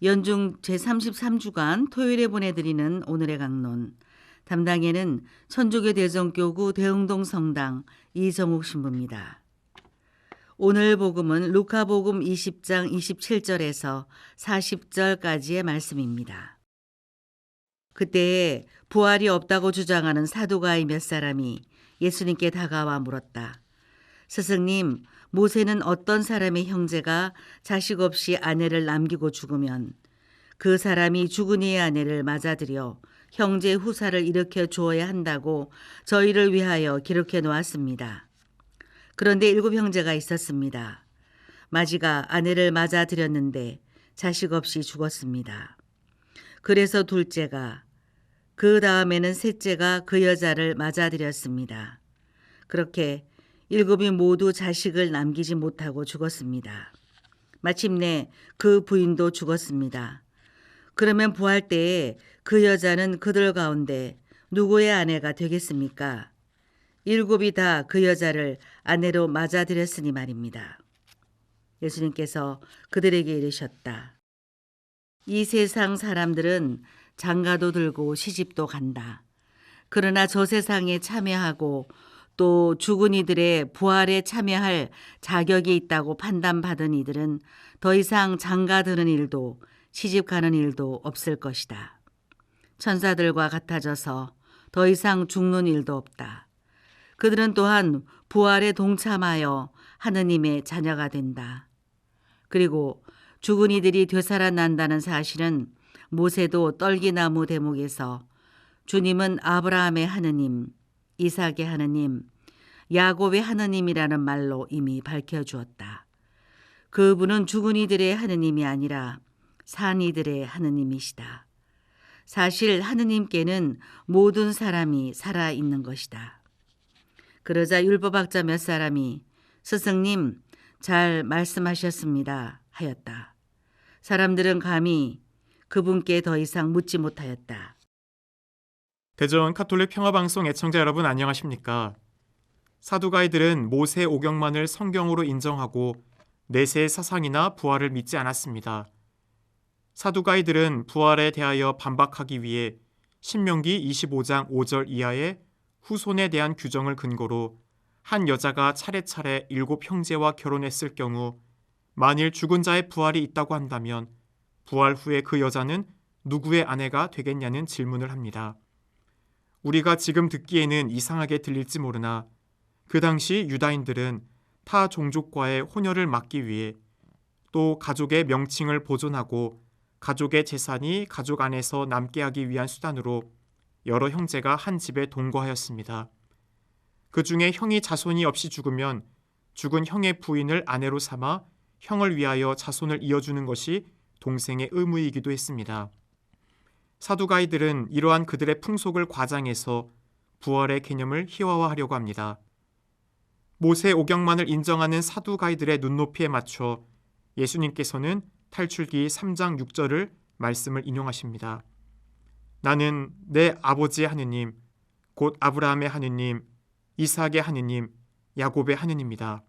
연중 제33주간 토요일에 보내드리는 오늘의 강론. 담당에는 천주교 대전교구 대흥동 성당 이정욱 신부입니다. 오늘 복음은 루카복음 20장 27절에서 40절까지의 말씀입니다. 그때에 부활이 없다고 주장하는 사두가이 몇 사람이 예수님께 다가와 물었다. 스승님, 모세는 어떤 사람의 형제가 자식 없이 아내를 남기고 죽으면 그 사람이 죽은 이의 아내를 맞아들여 형제의 후사를 일으켜 주어야 한다고 저희를 위하여 기록해 놓았습니다. 그런데 7형제가 있었습니다. 마지가 아내를 맞아들였는데 자식 없이 죽었습니다. 그래서 둘째가, 그 다음에는 셋째가 그 여자를 맞아들였습니다. 그렇게 7이 모두 자식을 남기지 못하고 죽었습니다. 마침내 그 부인도 죽었습니다. 그러면 부활 때에 그 여자는 그들 가운데 누구의 아내가 되겠습니까? 7이 다 그 여자를 아내로 맞아들였으니 말입니다. 예수님께서 그들에게 이르셨다. 이 세상 사람들은 장가도 들고 시집도 간다. 그러나 저 세상에 참여하고 또 죽은 이들의 부활에 참여할 자격이 있다고 판단받은 이들은 더 이상 장가 드는 일도 시집 가는 일도 없을 것이다. 천사들과 같아져서 더 이상 죽는 일도 없다. 그들은 또한 부활에 동참하여 하느님의 자녀가 된다. 그리고 죽은 이들이 되살아난다는 사실은 모세도 떨기나무 대목에서 주님은 아브라함의 하느님, 이삭의 하느님, 야곱의 하느님이라는 말로 이미 밝혀주었다. 그분은 죽은 이들의 하느님이 아니라 산 이들의 하느님이시다. 사실 하느님께는 모든 사람이 살아있는 것이다. 그러자 율법학자 몇 사람이 스승님 잘 말씀하셨습니다 하였다. 사람들은 감히 그분께 더 이상 묻지 못하였다. 대전 카톨릭 평화방송 애청자 여러분 안녕하십니까? 사두가이들은 모세 오경만을 성경으로 인정하고 내세의 사상이나 부활을 믿지 않았습니다. 사두가이들은 부활에 대하여 반박하기 위해 신명기 25장 5절 이하의 후손에 대한 규정을 근거로 한 여자가 차례차례 7 형제와 결혼했을 경우 만일 죽은 자의 부활이 있다고 한다면 부활 후에 그 여자는 누구의 아내가 되겠냐는 질문을 합니다. 우리가 지금 듣기에는 이상하게 들릴지 모르나 그 당시 유다인들은 타 종족과의 혼혈을 막기 위해 또 가족의 명칭을 보존하고 가족의 재산이 가족 안에서 남게 하기 위한 수단으로 여러 형제가 한 집에 동거하였습니다. 그 중에 형이 자손이 없이 죽으면 죽은 형의 부인을 아내로 삼아 형을 위하여 자손을 이어주는 것이 동생의 의무이기도 했습니다. 사두가이들은 이러한 그들의 풍속을 과장해서 부활의 개념을 희화화하려고 합니다. 모세 오경만을 인정하는 사두가이들의 눈높이에 맞춰 예수님께서는 탈출기 3장 6절을 말씀을 인용하십니다. 나는 내 아버지의 하느님, 곧 아브라함의 하느님, 이삭의 하느님, 야곱의 하느님이다.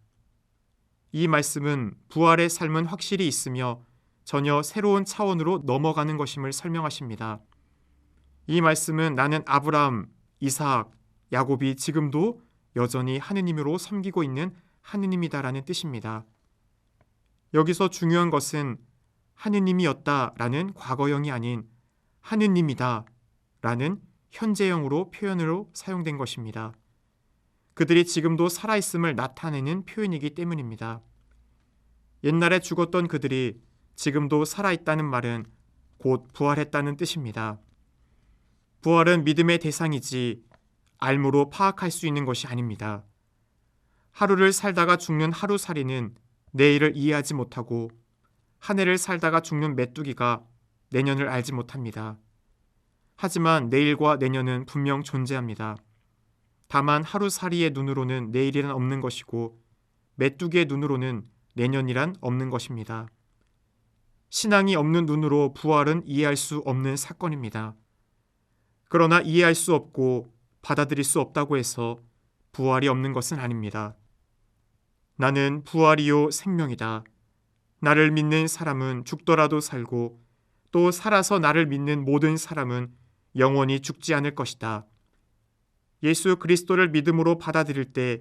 이 말씀은 부활의 삶은 확실히 있으며 전혀 새로운 차원으로 넘어가는 것임을 설명하십니다. 이 말씀은 나는 아브라함, 이삭, 야곱이 지금도 여전히 하느님으로 섬기고 있는 하느님이다라는 뜻입니다. 여기서 중요한 것은 하느님이었다라는 과거형이 아닌 하느님이다 라는 현재형으로 표현으로 사용된 것입니다. 그들이 지금도 살아있음을 나타내는 표현이기 때문입니다. 옛날에 죽었던 그들이 지금도 살아있다는 말은 곧 부활했다는 뜻입니다. 부활은 믿음의 대상이지 알무로 파악할 수 있는 것이 아닙니다. 하루를 살다가 죽는 하루살이는 내일을 이해하지 못하고 한 해를 살다가 죽는 메뚜기가 내년을 알지 못합니다. 하지만 내일과 내년은 분명 존재합니다. 다만 하루살이의 눈으로는 내일이란 없는 것이고 메뚜기의 눈으로는 내년이란 없는 것입니다. 신앙이 없는 눈으로 부활은 이해할 수 없는 사건입니다. 그러나 이해할 수 없고 받아들일 수 없다고 해서 부활이 없는 것은 아닙니다. 나는 부활이요 생명이다. 나를 믿는 사람은 죽더라도 살고 또 살아서 나를 믿는 모든 사람은 영원히 죽지 않을 것이다. 예수 그리스도를 믿음으로 받아들일 때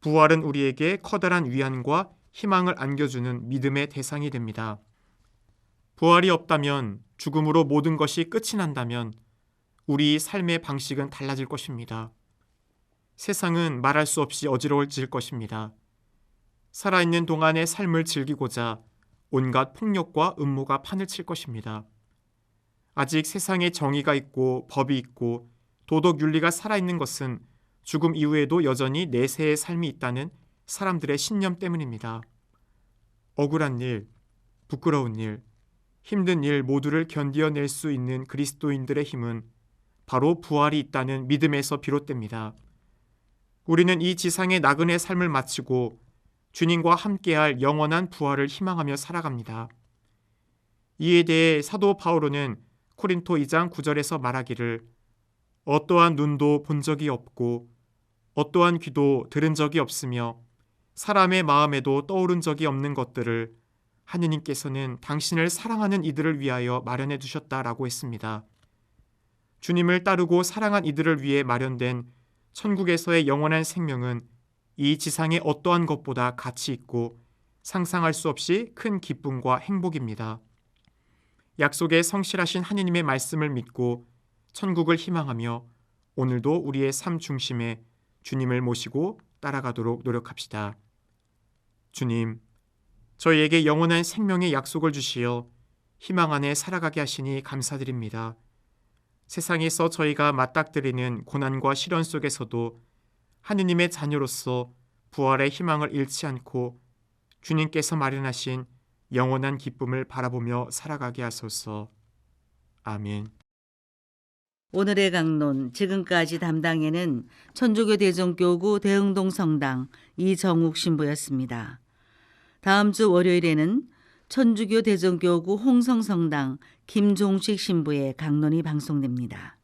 부활은 우리에게 커다란 위안과 희망을 안겨주는 믿음의 대상이 됩니다. 부활이 없다면, 죽음으로 모든 것이 끝이 난다면 우리 삶의 방식은 달라질 것입니다. 세상은 말할 수 없이 어지러워질 것입니다. 살아있는 동안의 삶을 즐기고자 온갖 폭력과 음모가 판을 칠 것입니다. 아직 세상에 정의가 있고 법이 있고 도덕 윤리가 살아있는 것은 죽음 이후에도 여전히 내세의 삶이 있다는 사람들의 신념 때문입니다. 억울한 일, 부끄러운 일, 힘든 일 모두를 견디어낼 수 있는 그리스도인들의 힘은 바로 부활이 있다는 믿음에서 비롯됩니다. 우리는 이 지상의 나그네 삶을 마치고 주님과 함께할 영원한 부활을 희망하며 살아갑니다. 이에 대해 사도 바오로는 코린토 2장 9절에서 말하기를 어떠한 눈도 본 적이 없고 어떠한 귀도 들은 적이 없으며 사람의 마음에도 떠오른 적이 없는 것들을 하느님께서는 당신을 사랑하는 이들을 위하여 마련해 두셨다라고 했습니다. 주님을 따르고 사랑한 이들을 위해 마련된 천국에서의 영원한 생명은 이 지상의 어떠한 것보다 가치 있고 상상할 수 없이 큰 기쁨과 행복입니다. 약속에 성실하신 하느님의 말씀을 믿고 천국을 희망하며 오늘도 우리의 삶 중심에 주님을 모시고 따라가도록 노력합시다. 주님, 저희에게 영원한 생명의 약속을 주시어 희망 안에 살아가게 하시니 감사드립니다. 세상에서 저희가 맞닥뜨리는 고난과 시련 속에서도 하느님의 자녀로서 부활의 희망을 잃지 않고 주님께서 마련하신 영원한 기쁨을 바라보며 살아가게 하소서. 아멘. 오늘의 강론, 지금까지 담당에는 천주교 대전교구 대흥동 성당 이정욱 신부였습니다. 다음 주 월요일에는 천주교 대전교구 홍성성당 김종식 신부의 강론이 방송됩니다.